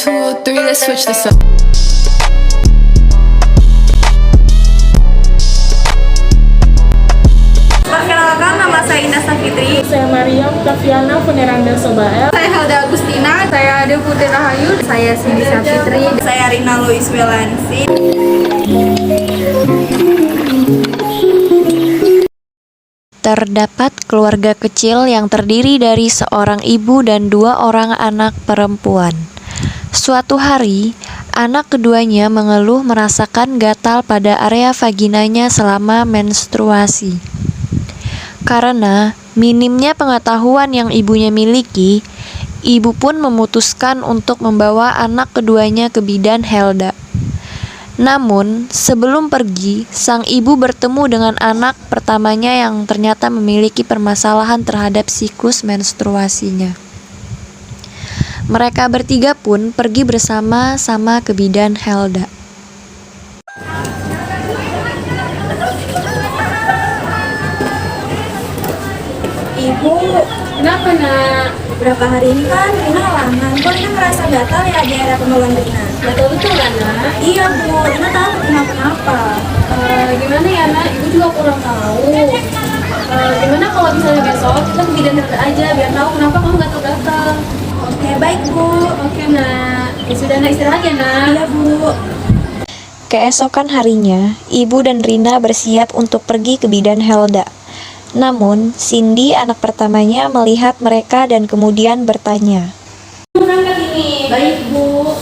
2, 3, let's switch this up. Perkenalkan, nama saya Indah Safitri. Saya Mariam Flaviana Funeranda Sobael. Saya Helda Agustina. Saya Ade Putri Rahayu. Saya Cindy Safitri. Saya Rina Lois Welansi. Terdapat keluarga kecil yang terdiri dari seorang ibu dan 2 orang anak perempuan. Suatu hari, anak keduanya mengeluh merasakan gatal pada area vaginanya selama menstruasi. Karena minimnya pengetahuan yang ibunya miliki, ibu pun memutuskan untuk membawa anak keduanya ke bidan Helda. Namun, sebelum pergi, sang ibu bertemu dengan anak pertamanya yang ternyata memiliki permasalahan terhadap siklus menstruasinya. Mereka bertiga pun pergi bersama-sama ke bidan Helda. Ibu, Kenapa nak? beberapa hari ini kan Rina halangan. Kok Rina ngerasa gatal ya di area kemaluan Rina? Betul betul kan nak? Iya Bu, Rina takut kenapa-napa. Gimana ya nak? Ibu juga kurang tahu. Gimana kalau misalnya besok kita ke bidan Helda aja biar tahu kenapa kamu gatal-gatal. Oke, baik Bu. Oke nak. Ya sudah nak, istirahat ya nak. Iya Bu. Keesokan harinya, ibu dan Rina bersiap untuk pergi ke bidan Helda. Namun, Cindy, anak pertamanya, melihat mereka dan kemudian bertanya, Berangkat ini. Baik Bu.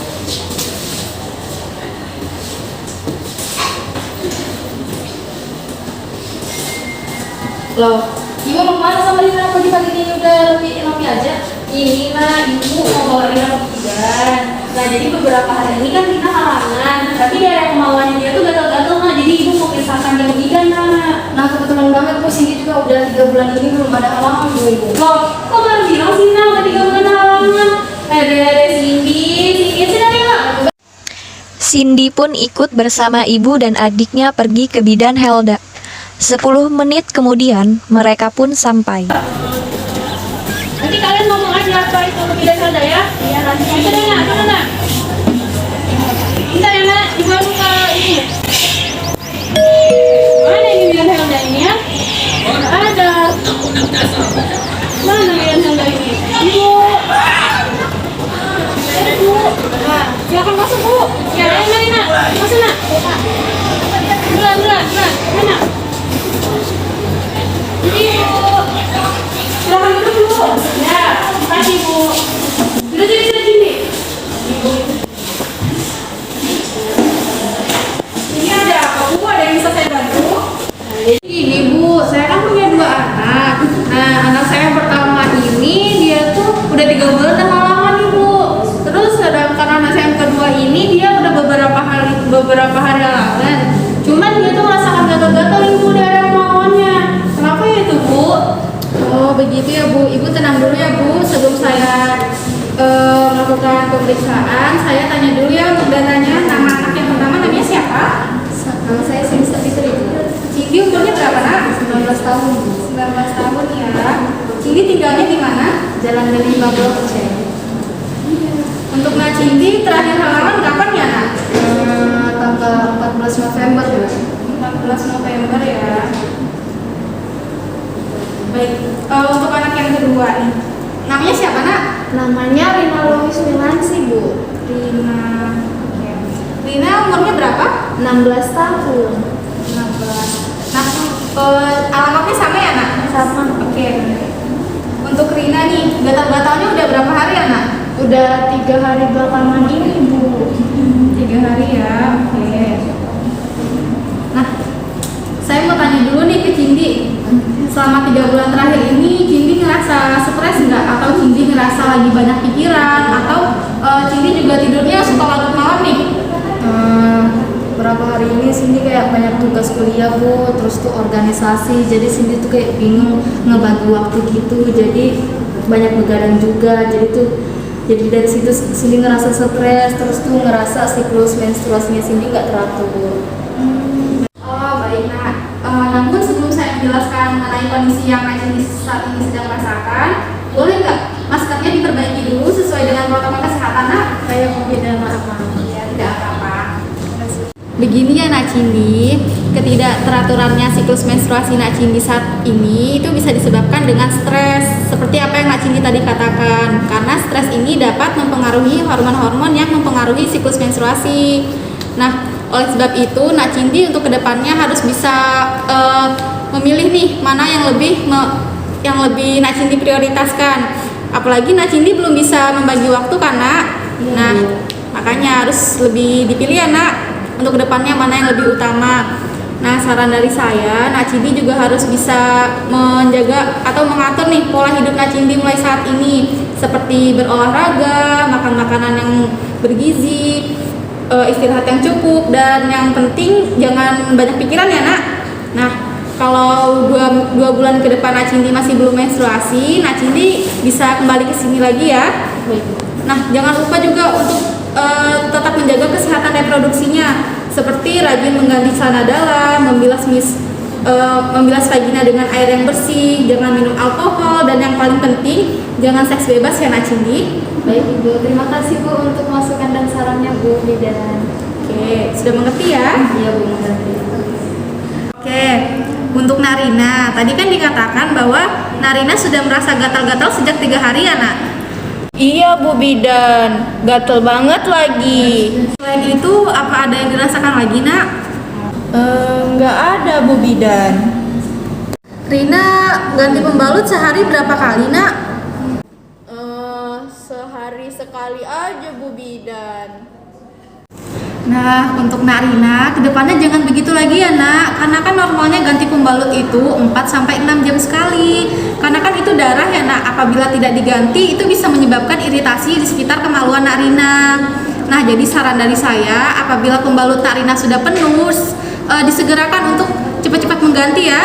Loh, ibu mau kemana sama Rina? Pagi-pagi ini udah rapi aja. Ini lah, ibu mau bawa Rina ke bidan. Nah, jadi beberapa hari ini kan Rina halangan, tapi di area kemauannya dia tuh gatal-gatal nah. Jadi ibu mau pisahkan dia ke bidan nah. Nah kebetulan banget Bu, Cindy juga udah 3 bulan ini belum ada halangan Bu Ibu. Loh, kok baru bilang sih nah udah 3 bulan halangan? Ada Cindy sudah ya. Cindy pun ikut bersama ibu dan adiknya pergi ke bidan Helda. 10 menit kemudian, mereka pun sampai. Nanti kalian ngomong aja apa itu ke bidan Helda ya? Iya nanti. Itu deh nak, mana nak? Bentar ya nak, dibawa ke ini. Mana ini bidan Helda ini ya? Nggak ada. Mana bidan Helda ini? Ibu. Ibu. Nah, silakan masuk Bu. Ya, mari nak. Masuk nak. Bulan. Mana? Ibu. Silakan duduk dulu. Ya, terima kasih Bu. Sudah sini. Ibu. Ini ada apa Bu? Ada yang bisa saya bantu? Ini Bu, saya kan punya 2 anak. Nah, anak saya yang pertama ini dia tuh udah 3 bulan dan halangan nih Bu. Terus sedangkan anak saya yang kedua ini dia udah beberapa hari halangan. Cuman dia tuh merasakan gatal-gatal Ibu di area kemauannya. Kenapa ya itu Bu? Oh begitu ya Bu, Ibu tenang dulu ya Bu. Sebelum saya melakukan pemeriksaan, saya tanya dulu ya untuk datanya. Nama anak yang pertama namanya siapa? Nama saya Cindy Safitri Bu. Cindy umurnya berapa nak? 19 tahun Bu. 19 tahun ya. Cindy tinggalnya di mana? Jalan Beli Babel Aceh. Untuk Nak Cindy terakhir halangan kapan ya nak? Tanggal 14 November Bu. 14 November ya. Baik, untuk anak yang kedua nih, namanya siapa nak? Namanya Rina Lois Welansi Bu. Rina. Oke. Rina umurnya berapa? 16 tahun. 16. Nah, alamatnya sama ya nak? Sama. Oke. Untuk Rina nih, gatal-gatalnya udah berapa hari ya nak? Udah 3 hari belakangan ini Bu. 3 hari ya. Oke. Nah, saya mau tanya dulu nih ke Cindy. Selama 3 bulan terakhir ini, Cindy ngerasa stres nggak? Atau Cindy ngerasa lagi banyak pikiran? Atau Cindy juga tidurnya suka larut malam nih? Berapa hari ini Cindy kayak banyak tugas kuliah Bu, terus tuh organisasi, jadi Cindy tuh kayak bingung ngebagi waktu gitu, jadi banyak begadang juga, jadi dari situ Cindy ngerasa stres, terus tuh ngerasa siklus menstruasinya Cindy nggak teratur. Oh baik nak. Namun sebelum saya menjelaskan mengenai kondisi yang Nak Cindy saat ini sedang rasakan, boleh nggak maskernya diperbaiki dulu sesuai dengan protokol kesehatan nak? Kayak Bu Bidan, maaf. Ya, tidak apa-apa. Begini ya Nak Cindi, ketidakteraturannya siklus menstruasi Nak Cindi saat ini itu bisa disebabkan dengan stres, seperti apa yang Nak Cindi tadi katakan. Karena stres ini dapat mempengaruhi hormon-hormon yang mempengaruhi siklus menstruasi. Nah, oleh sebab itu Nak Cindi untuk kedepannya harus bisa memilih nih mana yang lebih Nak Cindi prioritaskan. Apalagi Nak Cindi belum bisa membagi waktu kan Nak. Nah, makanya harus lebih dipilih ya Nak, untuk kedepannya mana yang lebih utama. Nah, saran dari saya, Nak Cindi juga harus bisa menjaga atau mengatur nih pola hidup Nak Cindi mulai saat ini, seperti berolahraga, makan makanan yang bergizi, istirahat yang cukup, dan yang penting jangan banyak pikiran ya Nak. Nah, kalau dua bulan ke depan Nak Cindi masih belum menstruasi, Nak Cindi bisa kembali ke sini lagi ya. Nah, jangan lupa juga untuk tetap menjaga kesehatan reproduksinya, seperti rajin mengganti celana dalam, membilas vagina dengan air yang bersih, jangan minum alkohol, dan yang paling penting jangan seks bebas ya Nak Cindi. Baik Ibu, terima kasih Bu untuk masukan dan sarannya Bu Bidan. Oke, sudah mengerti ya? Iya Bu, mengerti. Oke, untuk Narina, tadi kan dikatakan bahwa Narina sudah merasa gatal-gatal sejak 3 hari ya Nak? Iya Bu Bidan, gatel banget lagi. Selain itu, apa ada yang dirasakan lagi Nak? Nggak ada Bu Bidan. Rina ganti pembalut sehari berapa kali Nak? Sehari sekali aja Bu Bidan. Nah, untuk Narina, kedepannya jangan begitu lagi ya Nak, karena kan normalnya ganti pembalut itu 4-6 jam sekali. Karena kan itu darah ya Nak, apabila tidak diganti itu bisa menyebabkan iritasi di sekitar kemaluan Narina. Nah, jadi saran dari saya, apabila pembalut Narina sudah penuh, disegerakan untuk cepat-cepat mengganti ya.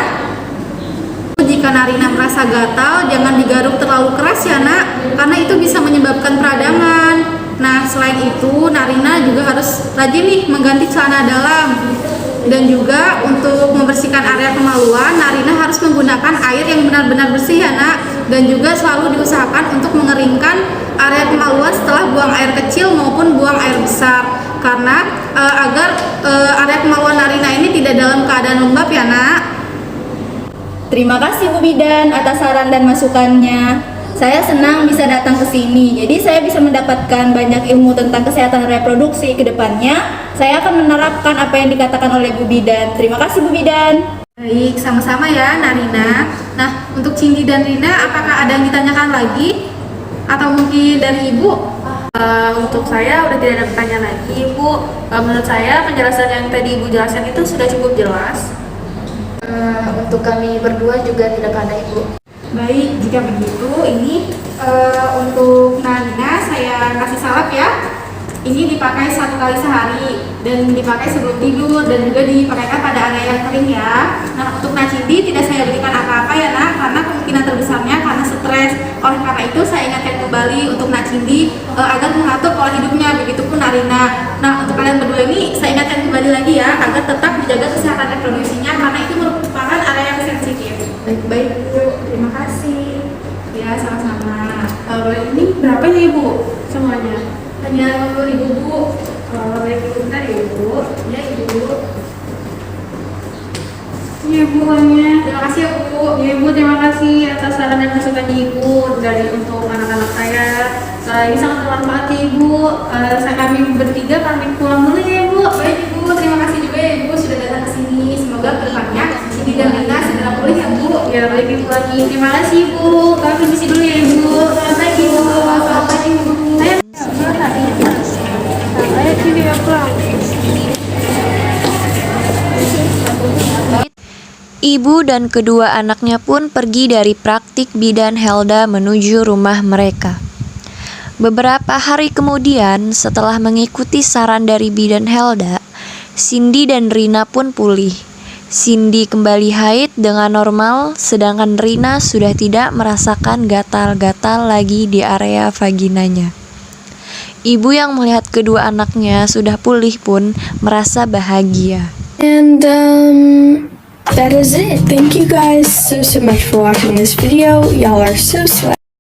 Jika Narina merasa gatal, jangan digaruk terlalu keras ya Nak, karena itu bisa menyebabkan peradangan. Nah, selain itu, Narina juga harus rajin nih mengganti celana dalam. Dan juga untuk membersihkan area kemaluan, Narina harus menggunakan air yang benar-benar bersih ya Nak. Dan juga selalu diusahakan untuk mengeringkan area kemaluan setelah buang air kecil maupun buang air besar. Karena agar area kemaluan Narina ini tidak dalam keadaan lembab ya Nak. Terima kasih Bu Bidan atas saran dan masukannya. Saya senang bisa datang ke sini, jadi saya bisa mendapatkan banyak ilmu tentang kesehatan reproduksi ke depannya. Saya akan menerapkan apa yang dikatakan oleh Bu Bidan. Terima kasih Bu Bidan. Baik, sama-sama ya Narina. Nah, untuk Cindi dan Rina, apakah ada yang ditanyakan lagi? Atau mungkin dari Ibu? Untuk saya udah tidak ada pertanyaan lagi Ibu. Menurut saya penjelasan yang tadi Ibu jelaskan itu sudah cukup jelas. Untuk kami berdua juga tidak ada Ibu. Baik, jika begitu, ini untuk Narina saya kasih salep ya. Ini dipakai 1 kali sehari dan dipakai sebelum tidur dan juga dipakaikan pada area yang kering ya. Nah, untuk Nak Cindi tidak saya berikan apa-apa ya Nak, karena kemungkinan terbesarnya karena stres. Oleh karena itu saya ingatkan kembali untuk Nak Cindi agar mengatur pola hidupnya, begitupun Narina. Nah, untuk kalian berdua ini saya ingatkan kembali lagi ya, agar tetap menjaga kesehatan reproduksinya karena itu merupakan area yang sensitif. Baik Bu, terima kasih. Ya, sama-sama. Kalau ini berapa ya Ibu semuanya? Hanya 50.000 Bu. Baik Ibu, bentar ya Ibu. Ya Ibu. Iya Bu, uangnya. Terima kasih ya Bu. Ya Ibu, terima kasih atas saran dan masukannya Ibu dari untuk anak-anak saya. Ini sangat bermanfaat ya Ibu. Kami bertiga kami pulang dulu ya Ibu. Baik Ibu, terima kasih juga ya Ibu sudah datang ke sini. Semoga kedepannya Cindi dan Rina segera pulih ya Bu. Ya baik Ibu lagi. Terima kasih Ibu. Kami permisi dulu ya Ibu. Selamat pagi Ibu. Selamat pagi Bu. Ayo sini ya pulang. Ibu dan kedua anaknya pun pergi dari praktik bidan Helda menuju rumah mereka. Beberapa hari kemudian, setelah mengikuti saran dari bidan Helda, Cindy dan Rina pun pulih. Cindy kembali haid dengan normal, sedangkan Rina sudah tidak merasakan gatal-gatal lagi di area vaginanya. Ibu yang melihat kedua anaknya sudah pulih pun merasa bahagia. And that is it. Thank you guys so much for watching this video. Y'all are so sweet.